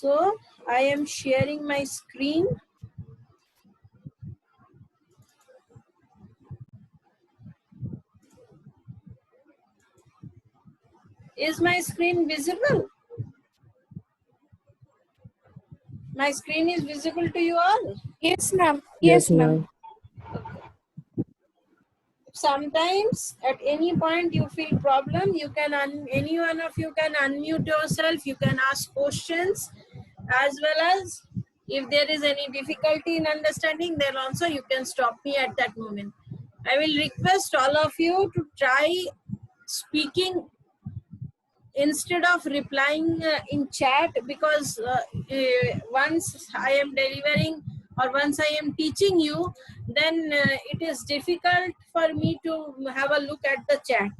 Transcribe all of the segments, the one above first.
So I am sharing my screen. Is my screen visible? My screen is visible to you all? Yes, ma'am. Yes, Yes, ma'am. ma'am. Sometimes at any point you feel problem, you can any one of you can unmute yourself, you can ask questions, as well as if there is any difficulty in understanding, then also you can stop me at that moment. I will request all of you to try speaking instead of replying in chat, because once I am delivering or once I am teaching you, then it is difficult for me to have a look at the chat.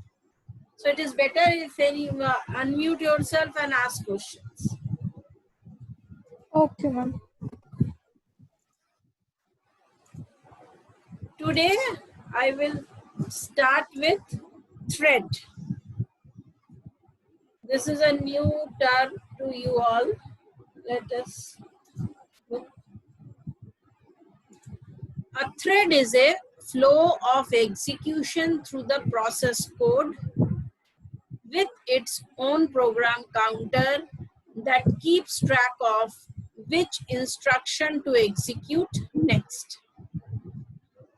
So it is better if you unmute yourself and ask questions. Okay, ma'am. Today I will start with thread. This is a new term to you all. Let us look. A thread is a flow of execution through the process code with its own program counter that keeps track of which instruction to execute next.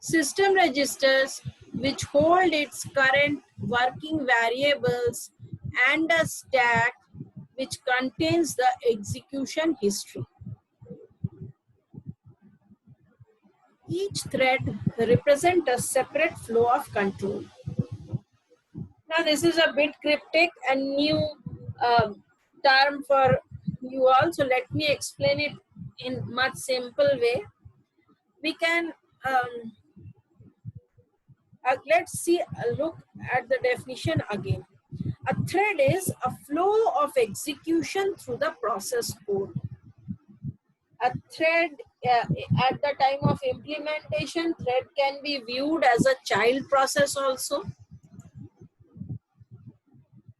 System registers, which hold its current working variables, and a stack which contains the execution history. Each thread represents a separate flow of control. Now this is a bit cryptic and new term for you all, so let me explain it in much simple way. We can let's see look at the definition again. A thread is a flow of execution through the process code. A thread at the time of implementation, thread can be viewed as a child process also.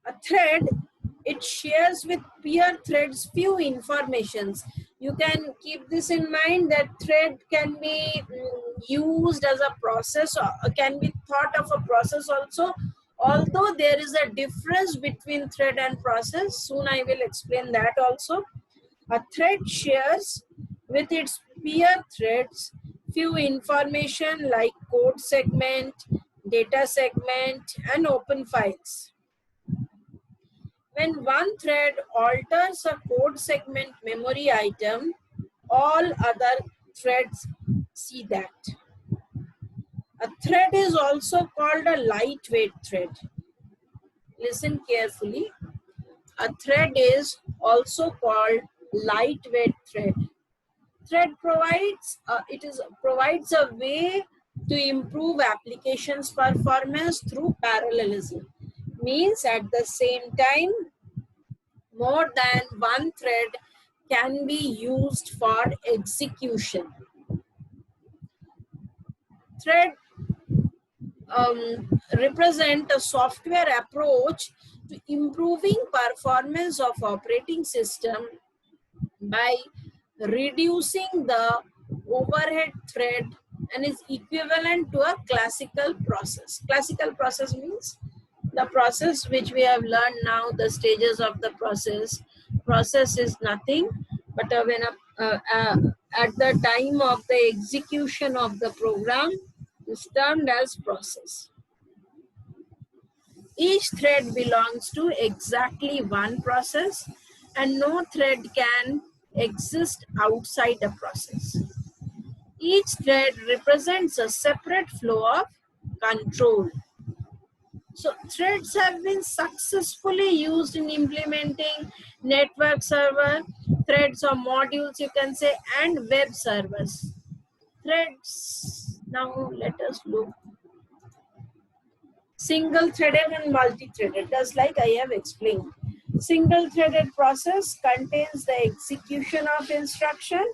A thread, it shares with peer threads few informations. You can keep this in mind that thread can be used as a process or can be thought of a process also, although there is a difference between thread and process. Soon I will explain that also. A thread shares with its peer threads few information like code segment, data segment, and open files. When one thread alters a code segment memory item, all other threads see that. A thread is also called a lightweight thread. Listen carefully. A thread is also called lightweight thread. Thread provides a way to improve applications performance through parallelism. Means at the same time, more than one thread can be used for execution. Thread represent a software approach to improving performance of operating system by reducing the overhead thread and is equivalent to a classical process. Classical process means the process which we have learned now, the stages of the process. Process is nothing but at the time of the execution of the program is termed as process. Each thread belongs to exactly one process and no thread can exist outside a process. Each thread represents a separate flow of control. So threads have been successfully used in implementing network server, threads or modules you can say, and web servers. Threads, now let us look. Single-threaded and multi-threaded, just like I have explained. Single-threaded process contains the execution of instruction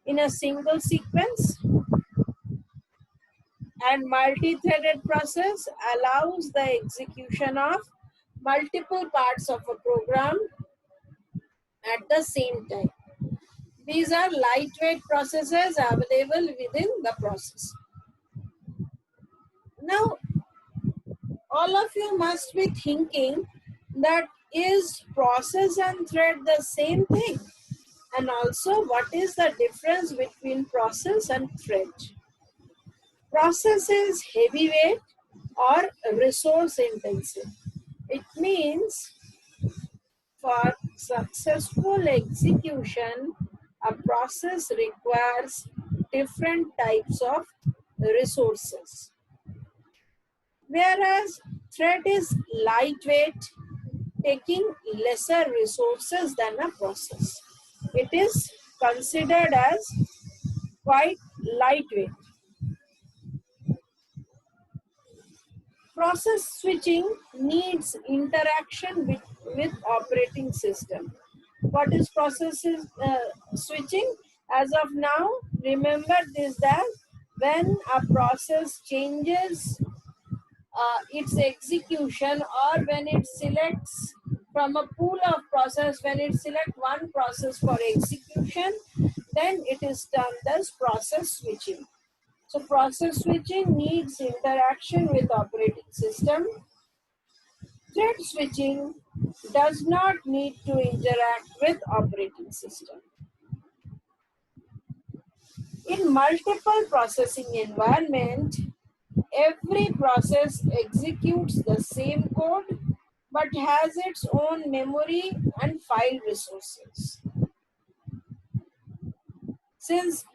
in a single sequence, and multi-threaded process allows the execution of multiple parts of a program at the same time. These are lightweight processes available within the process. Now, all of you must be thinking that is process and thread the same thing? And also, what is the difference between process and thread? Process is heavyweight or resource intensive. It means for successful execution, a process requires different types of resources. Whereas thread is lightweight, taking lesser resources than a process. It is considered as quite lightweight. Process switching needs interaction with operating system. What is process switching? As of now, remember this, that when a process changes its execution, or when it selects from a pool of process, when it selects one process for execution, then it is termed as process switching. So process switching needs interaction with operating system. Thread switching does not need to interact with operating system. In multiple processing environment, every process executes the same code but has its own memory and file resources. Since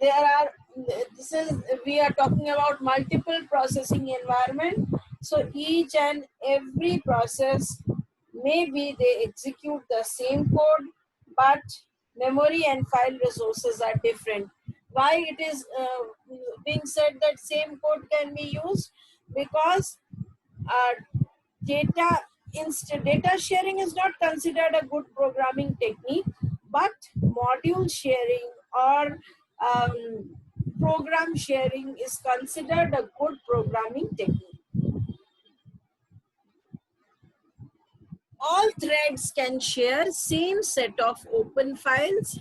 we are talking about multiple processing environment, so each and every process, maybe they execute the same code, but memory and file resources are different. Why it is being said that same code can be used? Because data data sharing is not considered a good programming technique, but module sharing or program sharing is considered a good programming technique. All threads can share same set of open files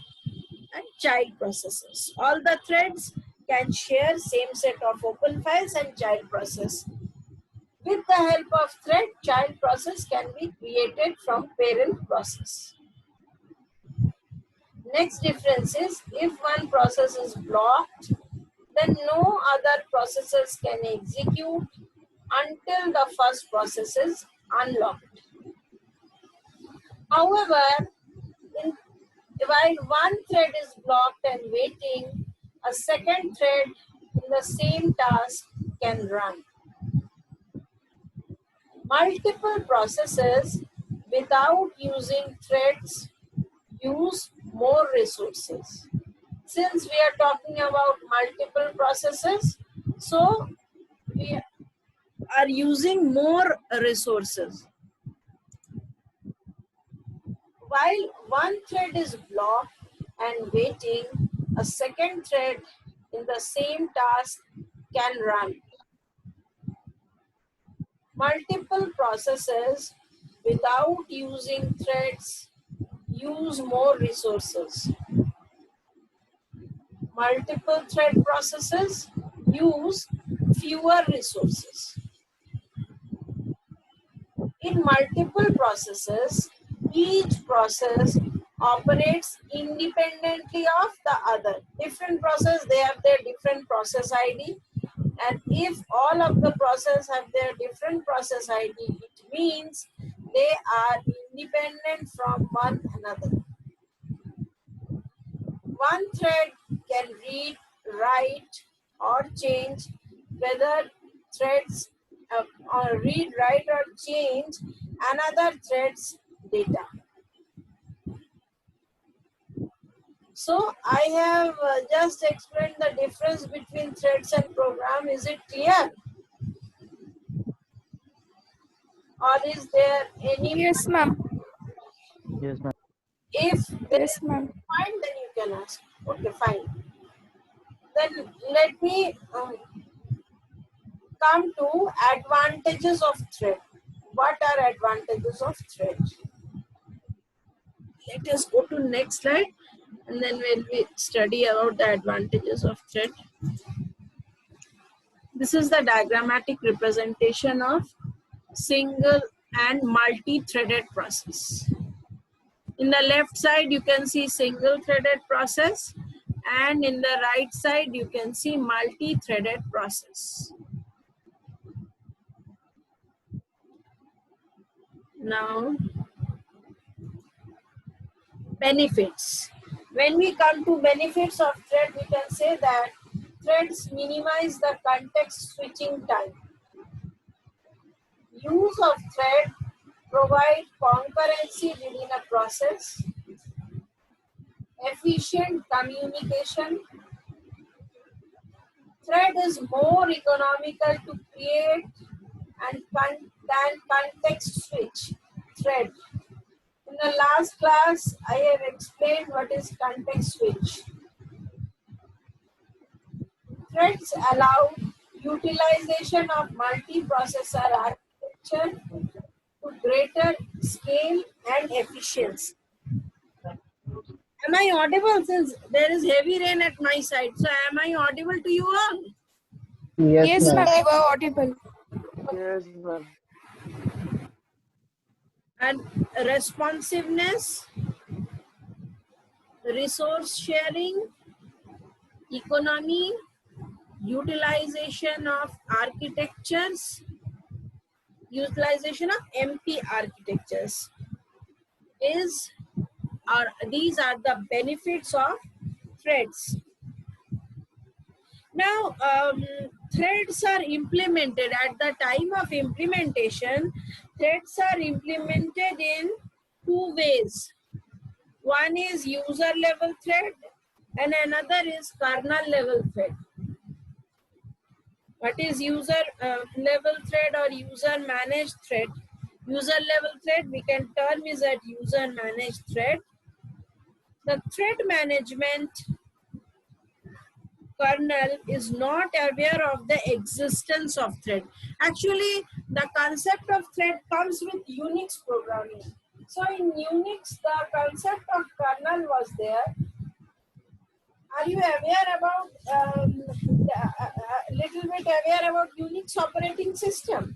and child processes. All the threads can share same set of open files and child process. With the help of thread, child process can be created from parent process. Next difference is, if one process is blocked, then no other processes can execute until the first process is unlocked. However, while one thread is blocked and waiting, a second thread in the same task can run. Multiple processes without using threads use more resources. Since we are talking about multiple processes, so we are using more resources. While one thread is blocked and waiting, a second thread in the same task can run. Multiple processes without using threads use more resources. Multiple thread processes use fewer resources. In multiple processes, each process operates independently of the other. Different process, they have their different process ID. And if all of the process have their different process ID, it means they are independent from one another. One thread can read, write, or change, whether threads or read, write, or change another thread's data. So I have just explained the difference between threads and program. Is it clear? Or is there any? Yes, ma'am. Yes, ma'am. If there Yes, is ma'am. fine, then you can ask. Okay, fine. Then let me come to advantages of thread. What are advantages of thread? Let us go to next slide. and then when we study about the advantages of thread. This is the diagrammatic representation of single and multi-threaded process. In the left side, you can see single-threaded process, and in the right side, you can see multi-threaded process. Now, benefits. When we come to benefits of thread, we can say that threads minimize the context switching time. Use of thread provide concurrency within a process, efficient communication. Thread is more economical to create and than context switch thread. In the last class, I have explained what is context switch. Threads allow utilization of multiprocessor architecture to greater scale and efficiency. Am I audible, since there is heavy rain at my side? So am I audible to you all? Yes, Yes, ma'am, ma'am. you are audible. Yes, ma'am. And responsiveness, resource sharing, economy, utilization of architectures, utilization of empty architectures is, or these are the benefits of threads. Now, threads are implemented at the time of implementation. Threads are implemented in two ways. One is user level thread and another is kernel level thread. What is user level thread or user managed thread? User level thread we can term is at user managed thread. The thread management kernel is not aware of the existence of thread. Actually, the concept of thread comes with Unix programming. So in Unix, the concept of kernel was there. Are you aware about, little bit aware about Unix operating system?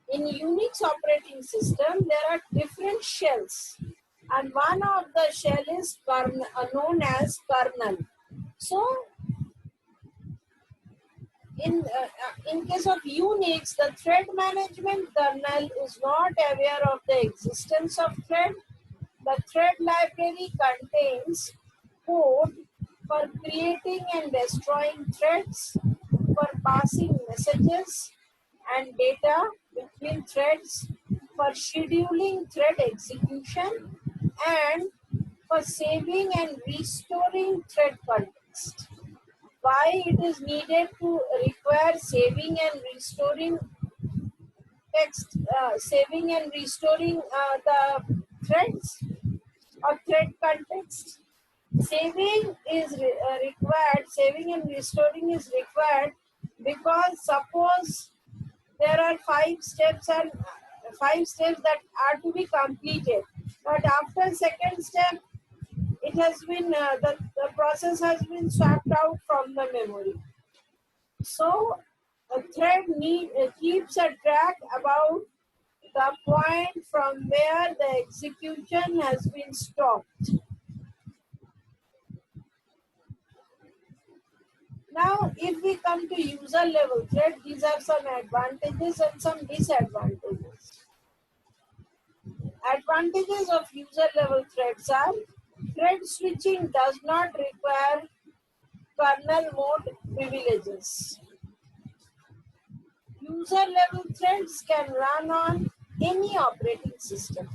In Unix operating system, there are different shells, and one of the shell is known as kernel. So, in case of Unix, the thread management kernel is not aware of the existence of thread. The thread library contains code for creating and destroying threads, for passing messages and data between threads, for scheduling thread execution, and for saving and restoring thread context. Why it is needed to require saving and restoring text, saving and restoring the threads or thread context? Saving is required, saving and restoring is required because suppose there are 5 steps and 5 steps that are to be completed, but after second step it has been the process has been swapped out from the memory. So a thread keeps a track about the point from where the execution has been stopped. Now, if we come to user level thread, these are some advantages and some disadvantages. Advantages of user level threads are thread switching does not require kernel mode privileges. User level threads can run on any operating system.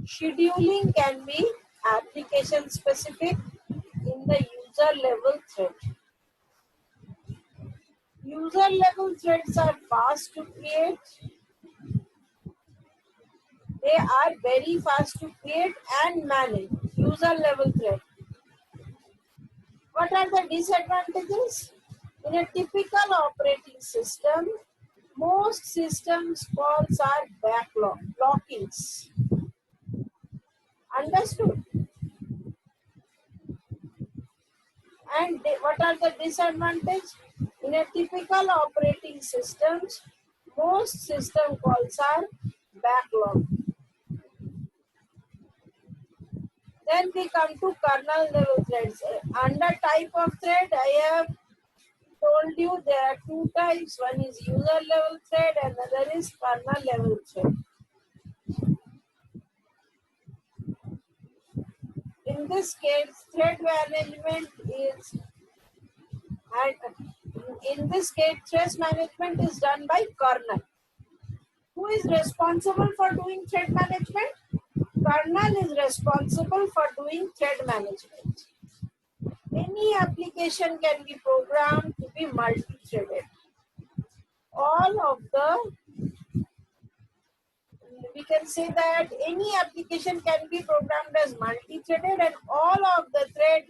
Scheduling can be application specific in the user level thread. User level threads are fast to create. They are very fast to create and manage. User level thread. What are the disadvantages? In a typical operating system, most systems calls are backlog blockings. Understood? And what are the disadvantages? In a typical operating systems, most system calls are backlog. Then we come to kernel level threads. Under type of thread, I have told you there are two types. One is user level thread and another is kernel level thread. In this case, thread management is, and in this case, thread management is done by kernel. Who is responsible for doing thread management? Kernel is responsible for doing thread management. Any application can be programmed to be multi-threaded. All of the, we can say that any application can be programmed as multi-threaded, and all of the thread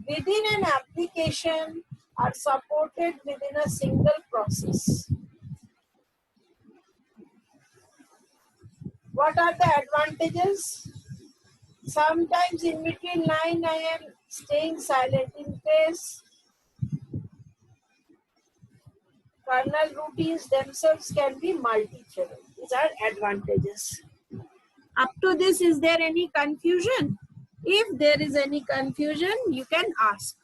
within an application are supported within a single process. What are the advantages? Sometimes in between line I am staying silent in case kernel routines themselves can be multi-threaded. These are advantages. Up to this, is there any confusion? If there is any confusion, you can ask.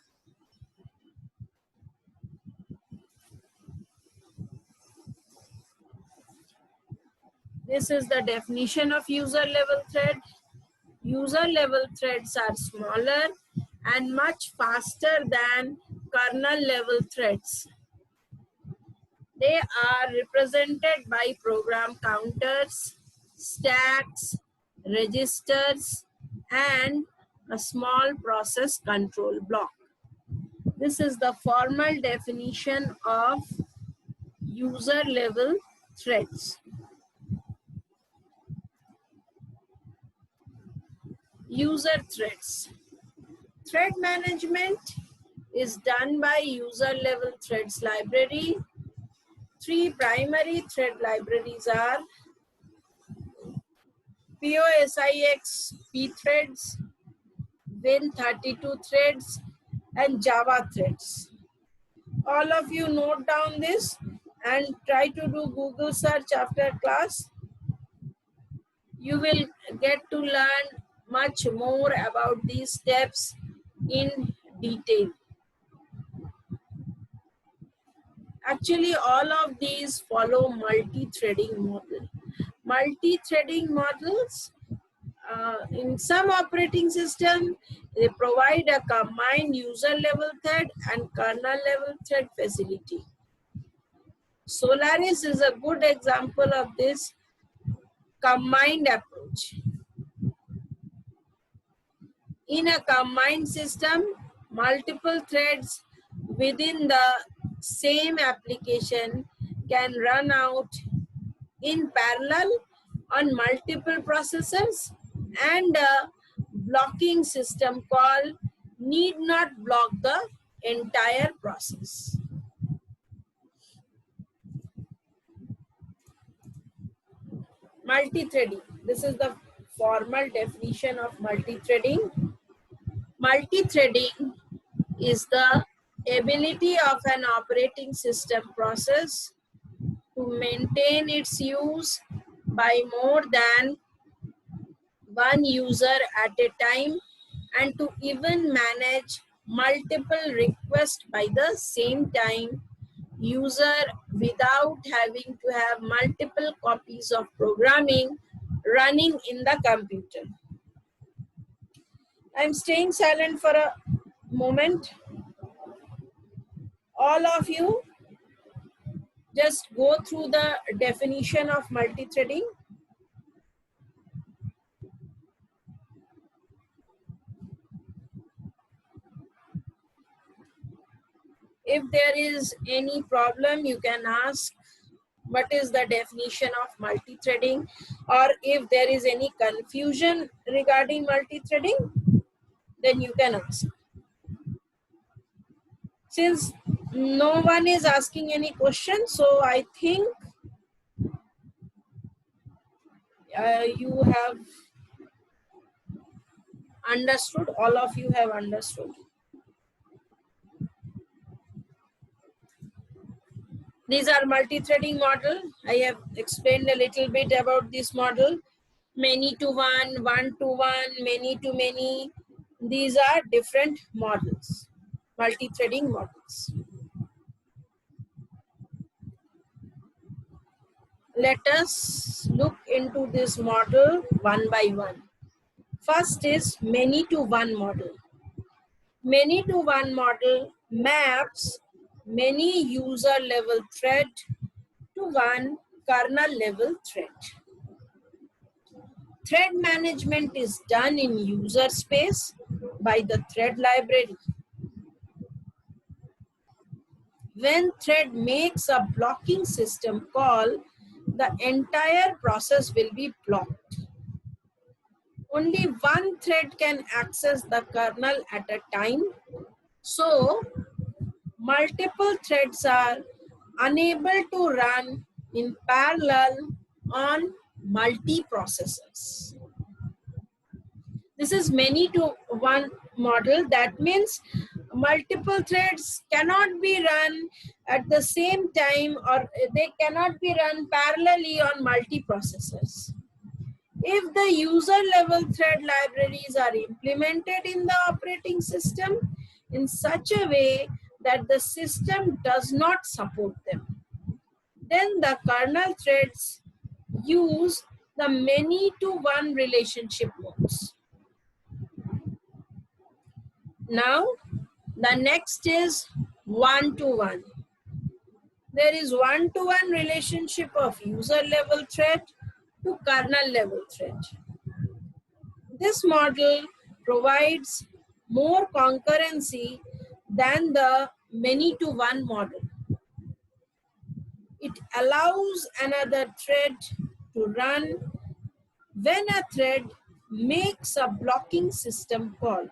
This is the definition of user level thread. User level threads are smaller and much faster than kernel level threads. They are represented by program counters, stacks, registers, and a small process control block. This is the formal definition of user level threads. User threads. Thread management is done by user level threads library. Three primary thread libraries are POSIX pthreads, Win32 threads, and Java threads. All of you note down this and try to do Google search after class. You will get to learn much more about these steps in detail. Actually, all of these follow multi-threading model. Multi-threading models, in some operating system, they provide a combined user level thread and kernel level thread facility. Solaris is a good example of this combined approach. In a combined system, multiple threads within the same application can run out in parallel on multiple processors, and a blocking system called need not block the entire process. Multi-threading. This is the formal definition of multi-threading. Multi-threading is the ability of an operating system process to maintain its use by more than one user at a time, and to even manage multiple requests by the same time user without having to have multiple copies of programming running in the computer. I'm staying silent for a moment. All of you just go through the definition of multi-threading. If there is any problem, you can ask what is the definition of multi-threading, or if there is any confusion regarding multi-threading, then you can ask. Since no one is asking any question, so I think you have Understood? All of you have understood. These are multi-threading model. I have explained a little bit about this model. Many to one, one to one, many to many. These are different models, multi-threading models. Let us look into this model one by one. First is many to one model. Many to one model maps many user level thread to one kernel level thread. Thread management is done in user space by the thread library. When thread makes a blocking system call, the entire process will be blocked. Only one thread can access the kernel at a time. So, multiple threads are unable to run in parallel on multi-processors. This is many to one model. That means multiple threads cannot be run at the same time, or they cannot be run parallelly on multi-processors. If the user level thread libraries are implemented in the operating system in such a way that the system does not support them, then the kernel threads use the many to one relationship modes. Now, the next is one-to-one. There is one-to-one relationship of user level thread to kernel level thread. This model provides more concurrency than the many-to-one model. It allows another thread to run when a thread makes a blocking system call.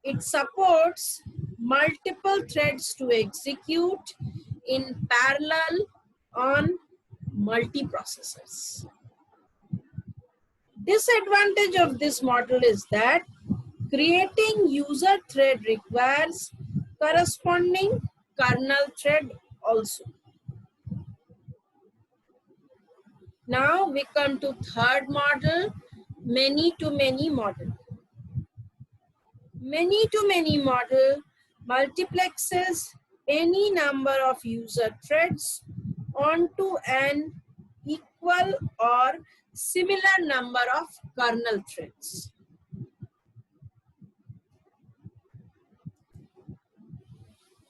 It supports multiple threads to execute in parallel on multiprocessors. Disadvantage of this model is that creating user thread requires corresponding kernel thread also. Now we come to third model, many-to-many model. Many-to-many model multiplexes any number of user threads onto an equal or similar number of kernel threads.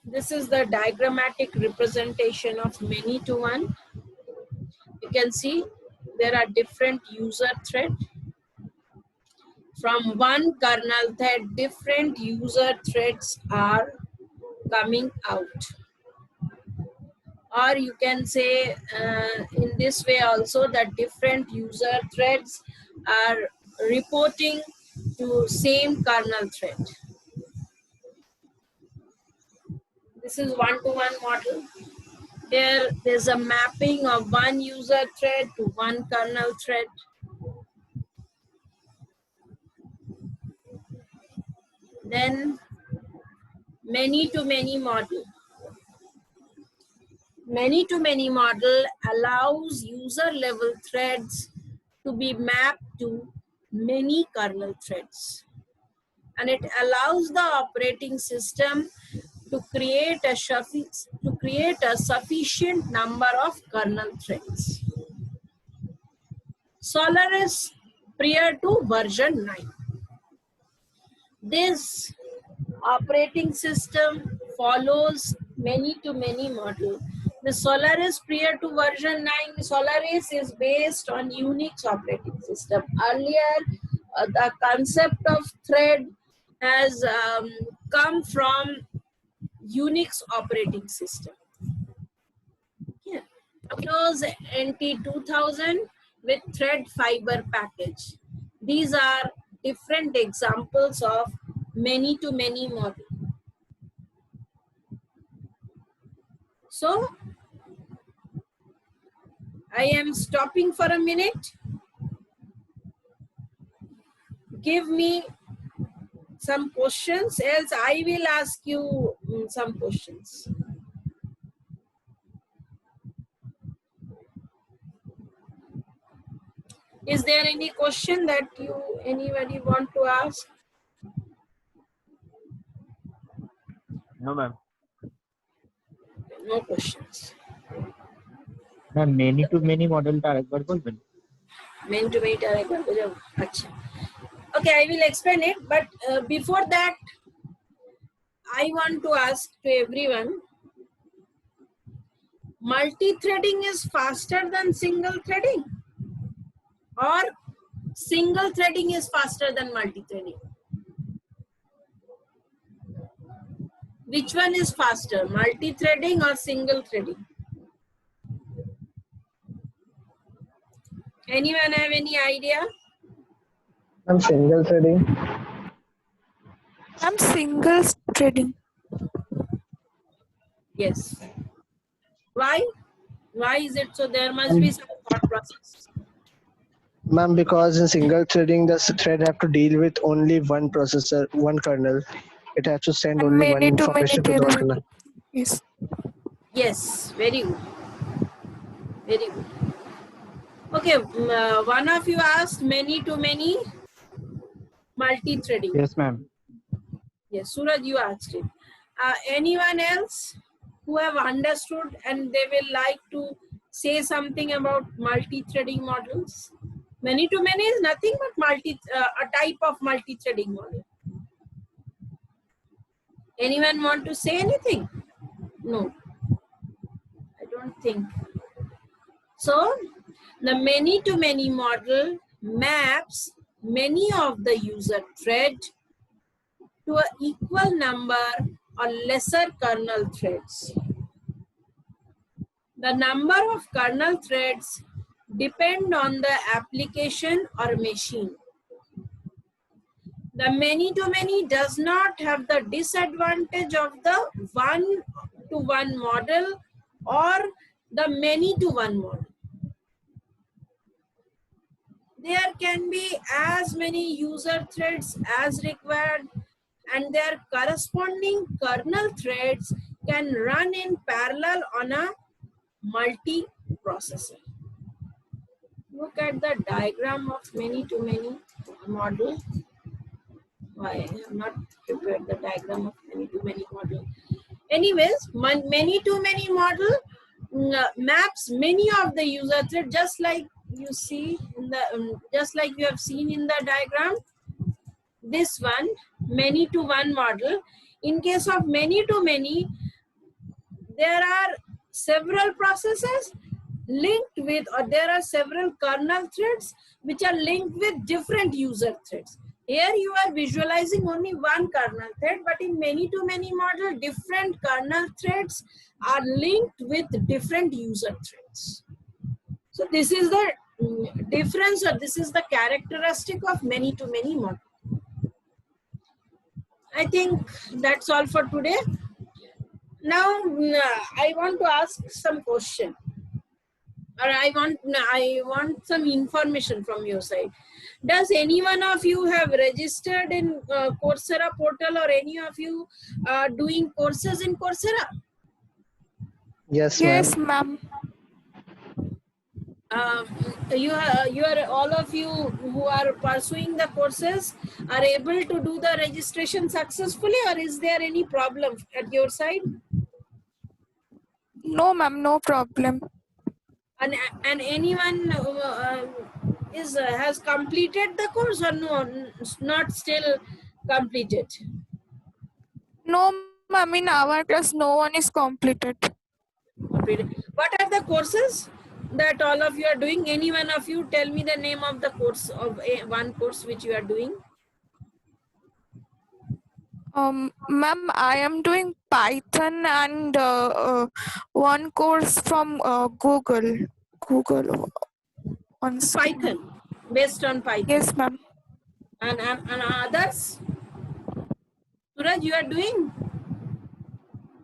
This is the diagrammatic representation of many-to-one. You can see there are different user threads. From one kernel thread, different user threads are coming out. Or you can say in this way also that different user threads are reporting to same kernel thread. This is one-to-one model. Here there's a mapping of one user thread to one kernel thread. Then many-to-many model. Many-to-many model allows user level threads to be mapped to many kernel threads. And it allows the operating system to create a sufficient number of kernel threads. Solaris prior to version 9. This operating system follows many-to-many model. The Solaris prior to version 9, Solaris is based on Unix operating system. Earlier, the concept of thread has come from Unix operating system. Yeah. Windows NT 2000 with thread fiber package. These are different examples of many-to-many model. So, I am stopping for a minute. give me some questions, else I will ask you some questions. Is there any question that anybody want to ask? No, ma'am. No questions. Ma'am many to many model टा एक बार बोलবেন Main to meet একবার বোঝাবো আচ্ছা okay I will explain it but before that I want to ask to everyone, multi-threading is faster than single threading or single threading is faster than multi-threading? Which one is faster, multi-threading or single threading? Anyone have any idea? I'm single threading. I'm single threading. Yes. Why? Why is it so? There must be some thought process. Ma'am, because in single threading, the thread have to deal with only one processor, one kernel. It has to send And only one many to many information to the threading. kernel. Yes. Yes, very good. Very good. Okay, one of you asked many to many multi-threading. Yes ma'am Yes, Suraj, you asked it. Anyone else who have understood and they will like to say something about multi-threading models? Many to many is nothing but a type of multi-threading model. Anyone want to say anything? No, I don't think. So, the many to many model maps many of the user thread to an equal number or lesser kernel threads. The number of kernel threads depend on the application or machine. The many to many does not have the disadvantage of the one-to-one model or the many-to-one model. There can be as many user threads as required and their corresponding kernel threads can run in parallel on a multi-processor. Look at the diagram of many to many model. Why I have not prepared the diagram of many to many model. Anyways, many to many model maps many of the user thread, just like you see in the just like you have seen in the diagram. This one, many to one model. In case of many to many, there are several processes linked with, or there are several kernel threads which are linked with different user threads. Here you are visualizing only one kernel thread, but in many to many model, different kernel threads are linked with different user threads. So this is the difference, or this is the characteristic of many to many model. I think that's all for today. Now I want to ask some question, or I want some information from your side. Does any one of you have registered in Coursera portal, or any of you doing courses in Coursera? Yes, ma'am. Yes, ma'am. You are all of you who are pursuing the courses are able to do the registration successfully, or is there any problem at your side? No, ma'am, no problem. And anyone has completed the course, or no, not still completed? No, ma'am, in our class, no one is completed. What are the courses that all of you are doing? Any one of you tell me the name of the course, of one course which you are doing. Ma'am, I am doing Python and one course from Google on Python, based on Python. Yes, ma'am. And others? Suraj, you are doing?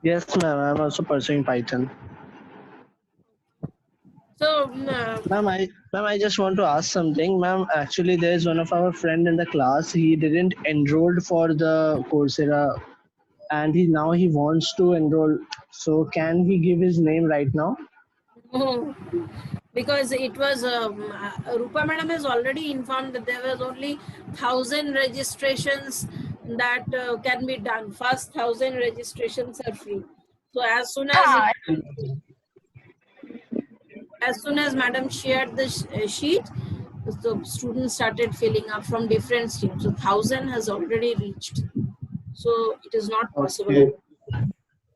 Yes, ma'am. I'm also pursuing Python. So, Ma'am, Ma'am, I just want to ask something. Ma'am, actually, there is one of our friend in the class. He didn't enrolled for the Coursera, and he wants to enroll. So can he give his name right now? No, because it was Rupa madam has already informed that there was only 1,000 registrations that can be done. First 1,000 registrations are free. So as soon as madam shared the sheet, the students started filling up from different streams. So 1,000 has already reached. So it is not possible. Okay.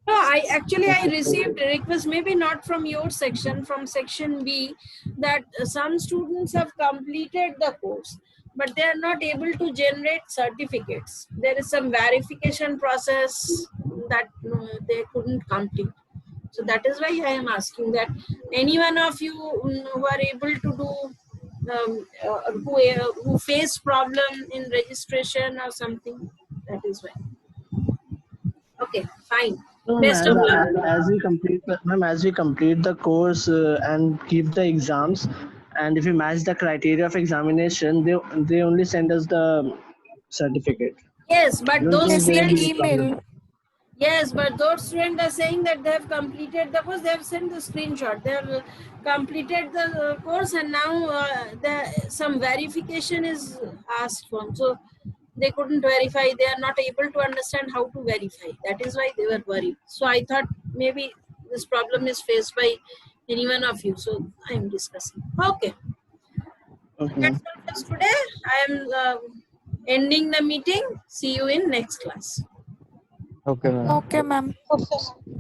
No, I received a request, maybe not from your section, from section B, that some students have completed the course, but they are not able to generate certificates. There is some verification process that they couldn't complete. So that is why I am asking that any one of you who are able to do, who face problem in registration or something, that is why. Okay, fine. So, Best of luck. as we complete the course and give the exams, and if we match the criteria of examination, they only send us the certificate. Yes, I but don't those think Yes, there in will be students, a problem. email. yes, but those students are saying that they have completed the course. They have sent the screenshot. They have completed the course, and now some verification is asked for. So they couldn't verify. They are not able to understand how to verify. That is why they were worried. So I thought maybe this problem is faced by any one of you. So I am discussing. Okay, Okay. that's all for today. I am ending the meeting. See you in next class. Okay, ma'am. Okay, ma'am. Okay.